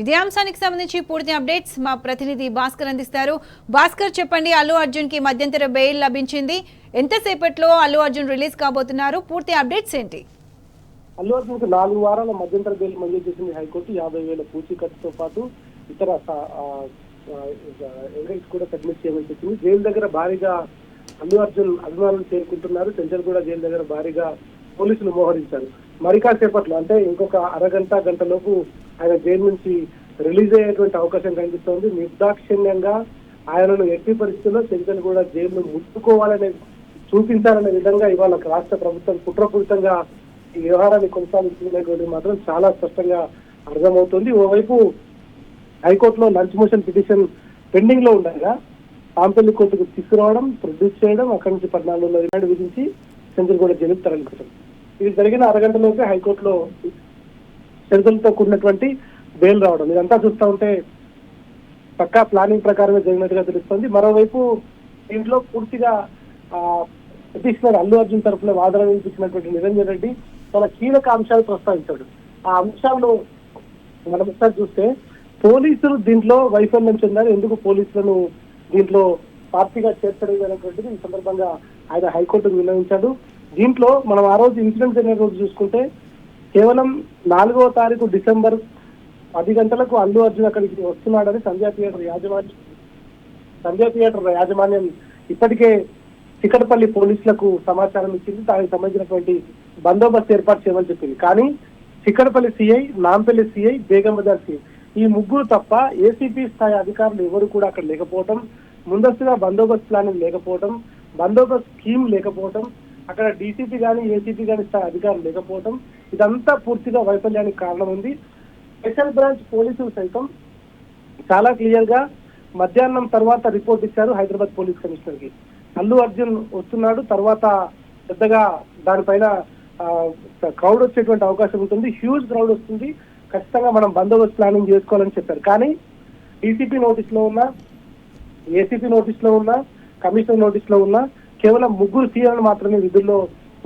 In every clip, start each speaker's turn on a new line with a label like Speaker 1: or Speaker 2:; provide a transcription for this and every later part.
Speaker 1: ఇదే అంశానికి సంబంధించి పూర్తి అప్డేట్స్ మా ప్రతినిధి భాస్కర్ అందిస్తారు. భాస్కర్, చెప్పండి, అల్లు అర్జున్ కి మధ్యంతర బెయిల్ లభించింది. ఎంతసేపట్లో అల్లు అర్జున్ రిలీజ్ కాబోతున్నారు? పూర్తి అప్డేట్స్ ఏంటి?
Speaker 2: అల్లు అర్జున్ కు 4 వారాల మధ్యంతర బెయిల్ మంజూరు చేసింది హైకోర్టు. 50,000 పూచీకత్తుతో పాటు ఇతర ఎవిడెన్స్ కూడా సబ్మిట్ చేయమని చెప్పింది. జైలు దగ్గర భారీగా అల్లు అర్జున్ అభిమానులు చేరుకుంటున్నారు. చెంచల్గూడ జైలు దగ్గర భారీగా పోలీసులు మోహరించారు. మరి కాసేపట్లో అంటే ఇంకొక గంట లోపు ఆయన జైలు నుంచి రిలీజ్ అయ్యేటువంటి అవకాశం కనిపిస్తోంది. నిర్దాక్షిణ్యంగా ఆయనను ఎట్టి పరిస్థితుల్లో చెంచల్గూడ జైలు ముట్టుకోవాలనే చూపించాలనే విధంగా ఇవాళ రాష్ట్ర ప్రభుత్వం కుట్రపూరితంగా ఈ వ్యవహారాన్ని కొనసాగిస్తున్నటువంటి మాత్రం చాలా స్పష్టంగా అర్థమవుతుంది. ఓవైపు హైకోర్టులో లంచ్ మోషన్ పిటిషన్ పెండింగ్ లో ఉండగా పాంపల్లి కోర్టుకు తీసుకురావడం, ప్రొడ్యూస్ చేయడం, అక్కడి నుంచి 14 రిమాండ్ విధించి చెంచల్గూడ జైలుకు తరలించడం, ఇది జరిగిన అరగంటలోపే హైకోర్టులో షరతులతో కూడినటువంటి బెయిల్ రావడం, ఇదంతా చూస్తూ ఉంటే పక్కా ప్లానింగ్ ప్రకారమే జరిగినట్టుగా తెలుస్తోంది. మరోవైపు దీంట్లో పూర్తిగా పిటిషనర్ అల్లు అర్జున్ తరఫున వాదన వినిపించినటువంటి నిరంజన్ రెడ్డి చాలా కీలక అంశాలు ప్రస్తావించాడు. ఆ అంశాల్లో మనం ఒకసారి చూస్తే పోలీసులు దీంట్లో వైఫల్యం చెందారు, ఎందుకు పోలీసులను దీంట్లో పార్టీగా చేర్చడం అనేటువంటిది ఈ సందర్భంగా ఆయన హైకోర్టుకు విన్నవించాడు. దీంట్లో మనం ఆ రోజు ఇన్సిడెంట్ జరిగిన రోజు చూసుకుంటే కేవలం 4వ తారీఖు డిసెంబర్ 10 గంటలకు అల్లు అర్జున్ అక్కడికి వస్తున్నాడని సంధ్యా థియేటర్ యాజమాన్యం ఇప్పటికే చికటపల్లి పోలీసులకు సమాచారం ఇచ్చింది. దానికి సంబంధించినటువంటి బందోబస్తు ఏర్పాటు చేయమని చెప్పింది. కానీ Chikkadpally CI, Nampally CI, Begum Bazar CI ఈ ముగ్గురు తప్ప ఏసీపీ స్థాయి అధికారులు ఎవరు కూడా అక్కడ లేకపోవటం, ముందస్తుగా బందోబస్తు ప్లానింగ్ లేకపోవటం, బందోబస్తు స్కీమ్ లేకపోవటం, అక్కడ డీసీపీ కానీ ఏసీపీ కానీ స్థాయి అధికారులు లేకపోవటం, ఇదంతా పూర్తిగా వైఫల్యానికి కారణం ఉంది. స్పెషల్ బ్రాంచ్ పోలీసులు సైతం చాలా క్లియర్ గా మధ్యాహ్నం తర్వాత రిపోర్ట్ ఇచ్చారు హైదరాబాద్ పోలీస్ కమిషనర్ కి. అల్లు అర్జున్ వస్తున్నాడు, తర్వాత పెద్దగా దానిపైన క్రౌడ్ వచ్చేటువంటి అవకాశం ఉంటుంది, హ్యూజ్ క్రౌడ్ వస్తుంది, ఖచ్చితంగా మనం బందోబస్తు ప్లానింగ్ చేసుకోవాలని చెప్పారు. కానీ డీసీపీ నోటీస్ లో ఉన్న, ఏసీపీ నోటీస్ లో ఉన్న, కమిషనర్ నోటీస్ లో ఉన్న కేవలం 3 సీఎంలను మాత్రమే విధుల్లో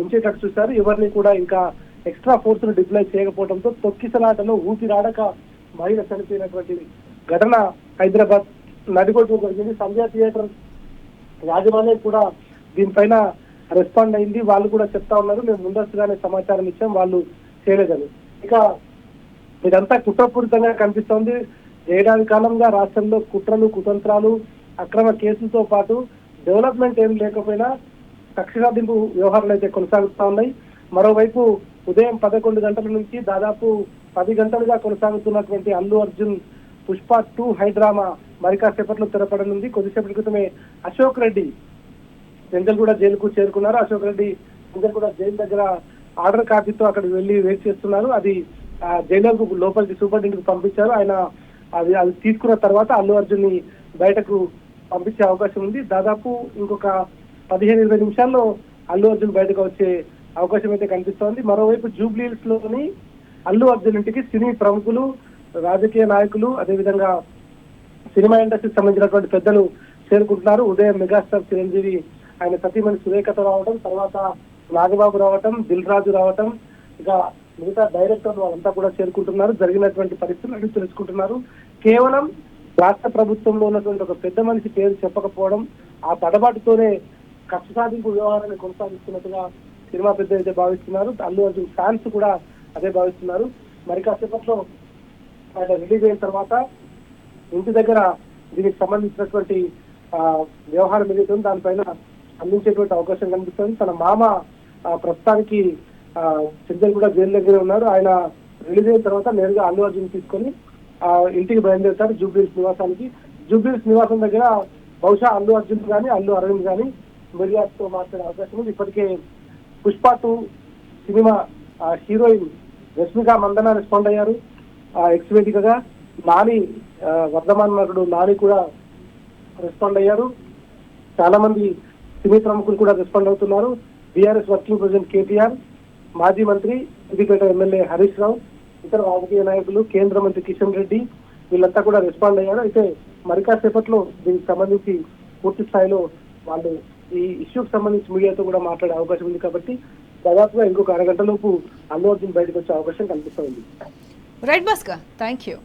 Speaker 2: ఉంచేటట్టు చూశారు. ఎవరిని కూడా ఇంకా ఎక్స్ట్రా ఫోర్స్ ను డిప్లాయ్ చేయకపోవడంతో తొక్కిసలాటలో ఊపిరాడక మహిళ చనిపోయినటువంటి ఘటన హైదరాబాద్ నడిగొడ్డు జరిగింది. సంధ్యా థియేటర్ యాజమాన్యం కూడా దీనిపైన రెస్పాండ్ అయింది. వాళ్ళు కూడా చెప్తా ఉన్నారు, మేము ముందస్తుగానే సమాచారం ఇచ్చాం, వాళ్ళు చేయలేదని. ఇక ఇదంతా కుట్రపూరితంగా కనిపిస్తోంది. ఏడాది కాలంగా రాష్ట్రంలో కుట్రలు, కుతంత్రాలు, అక్రమ కేసులతో పాటు డెవలప్మెంట్ ఏం లేకపోయినా కక్ష సాధింపు వ్యవహారాలు అయితే కొనసాగుతూ ఉన్నాయి. మరోవైపు ఉదయం 11 గంటల నుంచి దాదాపు 10 గంటలుగా కొనసాగుతున్నటువంటి అల్లు అర్జున్ పుష్ప 2 హైడ్రామా మరి కాసేపట్లో తెరపడనుంది. కొద్దిసేపటి క్రితమే అశోక్ రెడ్డి చెంచల్గూడ జైలుకు చేరుకున్నారు. అశోక్ రెడ్డి చెంచల్గూడ జైలు దగ్గర ఆర్డర్ కాపీతో అక్కడికి వెళ్లి వెయిట్ చేస్తున్నారు. అది జైలు లోపలికి సూపరింటెండెంట్ కు పంపించారు. ఆయన అది తీసుకున్న తర్వాత అల్లు అర్జున్ ని బయటకు పంపించే అవకాశం ఉంది. దాదాపు ఇంకొక 15-20 నిమిషాల్లో అల్లు అర్జున్ బయటకు వచ్చే అవకాశం అయితే కనిపిస్తోంది. మరోవైపు జూబ్లీ హిల్స్ లోని అల్లు అర్జున్ ఇంటికి సినీ ప్రముఖులు, రాజకీయ నాయకులు, అదేవిధంగా సినిమా ఇండస్ట్రీకి సంబంధించినటువంటి పెద్దలు చేరుకుంటున్నారు. ఉదయం మెగాస్టార్ చిరంజీవి ఆయన సతీమణి సురేఖతో రావడం, తర్వాత నాగబాబు రావటం, దిల్ రాజు రావటం, ఇక మిగతా డైరెక్టర్లు వాళ్ళంతా కూడా చేరుకుంటున్నారు. జరిగినటువంటి పరిస్థితులను తెలుసుకుంటున్నారు. కేవలం రాష్ట్ర ప్రభుత్వంలో ఉన్నటువంటి ఒక పెద్ద మనిషి పేరు చెప్పకపోవడం, ఆ తడబాటుతోనే కక్ష సాధింపు వ్యవహారాన్ని కొనసాగిస్తున్నట్టుగా సినిమా పెద్ద అయితే భావిస్తున్నారు. అల్లు అర్జున్ ఫ్యాన్స్ కూడా అదే భావిస్తున్నారు. మరి కాసేపట్లో ఆయన రిలీజ్ అయిన తర్వాత ఇంటి దగ్గర దీనికి సంబంధించినటువంటి వ్యవహారం ఏదైతే దానిపైన అందించేటువంటి అవకాశం కనిపిస్తుంది. తన మామ ప్రస్తుతానికి చెంచల్గూడ జైలు దగ్గర ఉన్నారు. ఆయన రిలీజ్ అయిన తర్వాత నేరుగా అల్లు అర్జున్ తీసుకొని ఇంటికి బయలుదేరుతారు జూబ్లీహిల్స్ నివాసానికి. జూబ్లీహిల్స్ నివాసం దగ్గర బహుశా అల్లు అర్జున్ కానీ అల్లు అరవింద్ కానీ మీడియాతో మాట్లాడే అవకాశం ఉంది. ఇప్పటికే Pushpa 2 cinema heroine Rashmika Mandanna respond అయ్యారు. ఎక్స్ వేదికగా నాని, వర్ధమాన్ నటుడు నాని కూడా రెస్పాండ్ అయ్యారు. చాలా మంది సినీ ప్రముఖులు కూడా రెస్పాండ్ అవుతున్నారు. బీఆర్ఎస్ వర్కింగ్ ప్రెసిడెంట్ కేటీఆర్, మాజీ మంత్రి సిద్దిపేట ఎమ్మెల్యే హరీష్ రావు, ఇతర రాజకీయ నాయకులు, కేంద్ర మంత్రి కిషన్ రెడ్డి వీళ్ళంతా కూడా రెస్పాండ్ అయ్యారు. అయితే మరి కాసేపట్లో దీనికి సంబంధించి పూర్తి స్థాయిలో వాళ్ళు ఈ ఇష్యూకి సంబంధించి మీడియాతో కూడా మాట్లాడే అవకాశం ఉంది. కాబట్టి దాదాపుగా ఇంకొక అరగంటలోపు అల్లు అర్జున్ బయటకు వచ్చే అవకాశం కనిపిస్తుంది.
Speaker 1: Right Bhaskar, thank you.